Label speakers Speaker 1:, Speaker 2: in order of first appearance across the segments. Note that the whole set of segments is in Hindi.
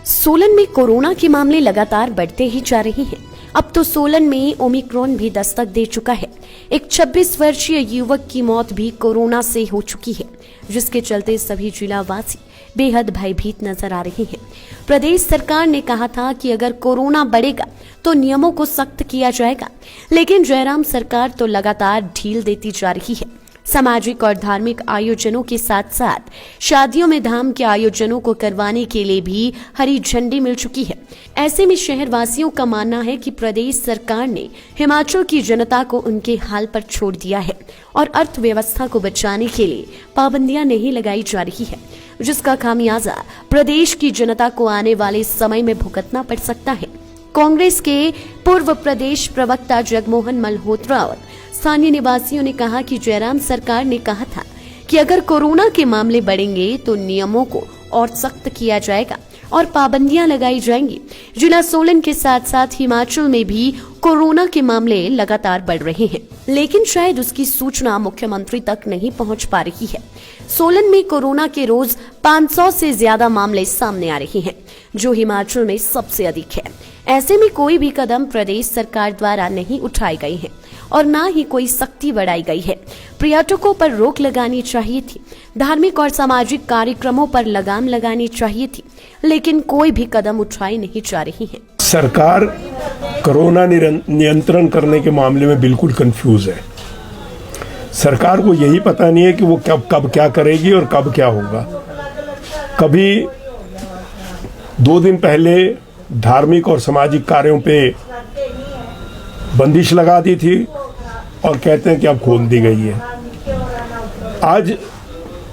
Speaker 1: सोलन में कोरोना के मामले लगातार बढ़ते ही जा रहे हैं। अब तो सोलन में ओमिक्रॉन भी दस्तक दे चुका है। एक 26 वर्षीय युवक की मौत भी कोरोना से हो चुकी है, जिसके चलते सभी जिलावासी बेहद भयभीत नजर आ रहे हैं। प्रदेश सरकार ने कहा था कि अगर कोरोना बढ़ेगा तो नियमों को सख्त किया जाएगा, लेकिन जयराम सरकार तो लगातार ढील देती जा रही है। सामाजिक और धार्मिक आयोजनों के साथ साथ शादियों में धाम के आयोजनों को करवाने के लिए भी हरी झंडी मिल चुकी है। ऐसे में शहर वासियों का मानना है कि प्रदेश सरकार ने हिमाचल की जनता को उनके हाल पर छोड़ दिया है और अर्थव्यवस्था को बचाने के लिए पाबंदियां नहीं लगाई जा रही है, जिसका खामियाजा प्रदेश की जनता को आने वाले समय में भुगतना पड़ सकता है। कांग्रेस के पूर्व प्रदेश प्रवक्ता जगमोहन मल्होत्रा और स्थानीय निवासियों ने कहा कि जयराम सरकार ने कहा था कि अगर कोरोना के मामले बढ़ेंगे तो नियमों को और सख्त किया जाएगा और पाबंदियां लगाई जाएंगी। जिला सोलन के साथ साथ हिमाचल में भी कोरोना के मामले लगातार बढ़ रहे हैं, लेकिन शायद उसकी सूचना मुख्यमंत्री तक नहीं पहुंच पा रही है। सोलन में कोरोना के रोज 500 से ज्यादा मामले सामने आ रहे हैं, जो हिमाचल में सबसे अधिक है। ऐसे में कोई भी कदम प्रदेश सरकार द्वारा नहीं उठाए गए हैं और ना ही कोई सख्ती बढ़ाई गई है। पर्यटकों पर रोक लगानी चाहिए थी, धार्मिक और सामाजिक कार्यक्रमों पर लगाम लगानी चाहिए थी, लेकिन कोई भी कदम उठाई नहीं जा रही है।
Speaker 2: सरकार कोरोना नियंत्रण करने के मामले में बिल्कुल कंफ्यूज है। सरकार को यही पता नहीं है कि वो कब क्या करेगी और कब क्या होगा। कभी 2 दिन पहले धार्मिक और सामाजिक कार्यों पे बंदिश लगा दी थी और कहते हैं कि अब खोल दी गई है। आज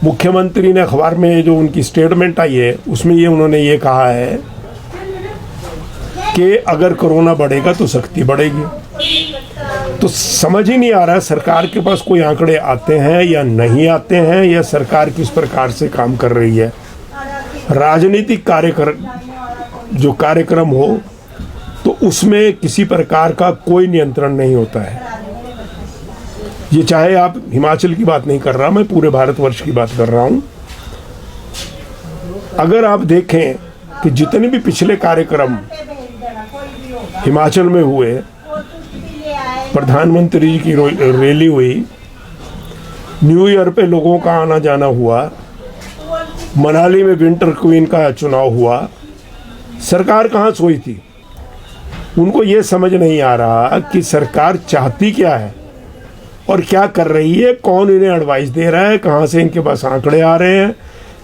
Speaker 2: मुख्यमंत्री ने अखबार में जो उनकी स्टेटमेंट आई है उसमें उन्होंने ये कहा है कि अगर कोरोना बढ़ेगा तो सख्ती बढ़ेगी। तो समझ ही नहीं आ रहा सरकार के पास कोई आंकड़े आते हैं या नहीं आते हैं, या सरकार किस प्रकार से काम कर रही है। राजनीतिक कार्यक्रम हो तो उसमें किसी प्रकार का कोई नियंत्रण नहीं होता है। ये चाहे आप हिमाचल की बात नहीं कर रहा, मैं पूरे भारतवर्ष की बात कर रहा हूं। अगर आप देखें कि जितने भी पिछले कार्यक्रम हिमाचल में हुए, प्रधानमंत्री जी की रैली हुई, न्यू ईयर पे लोगों का आना जाना हुआ, मनाली में विंटर क्वीन का चुनाव हुआ, सरकार कहाँ सोई थी। उनको ये समझ नहीं आ रहा कि सरकार चाहती क्या है और क्या कर रही है, कौन इन्हें एडवाइस दे रहा है, कहाँ से इनके पास आंकड़े आ रहे हैं,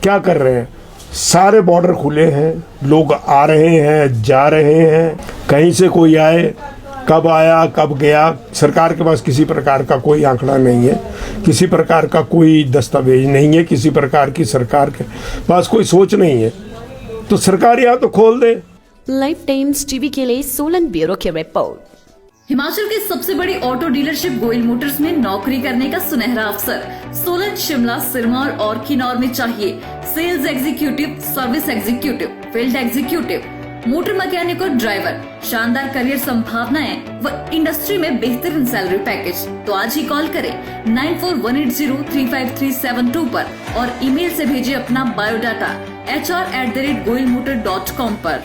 Speaker 2: क्या कर रहे हैं। सारे बॉर्डर खुले हैं, लोग आ रहे हैं, जा रहे हैं, कहीं से कोई आए, कब आया कब गया, सरकार के पास किसी प्रकार का कोई आंकड़ा नहीं है, किसी प्रकार का कोई दस्तावेज नहीं है, किसी प्रकार की सरकार के पास कोई सोच नहीं है। तो सरकार या तो खोल दे।
Speaker 1: लाइफ टाइम्स टीवी के लिए सोलन ब्यूरो की रिपोर्ट।
Speaker 3: हिमाचल की सबसे बड़ी ऑटो डीलरशिप गोयल मोटर्स में नौकरी करने का सुनहरा अवसर सोलन, शिमला, सिरमौर और किन्नौर में चाहिए sales executive, service executive, field executive, motor mechanic और ड्राइवर। शानदार करियर संभावनाएं व इंडस्ट्री में बेहतरीन सैलरी पैकेज। तो आज ही कॉल करें 9418035372 पर और ईमेल से भेजिए अपना बायोडाटा hr@goilmotor.com पर।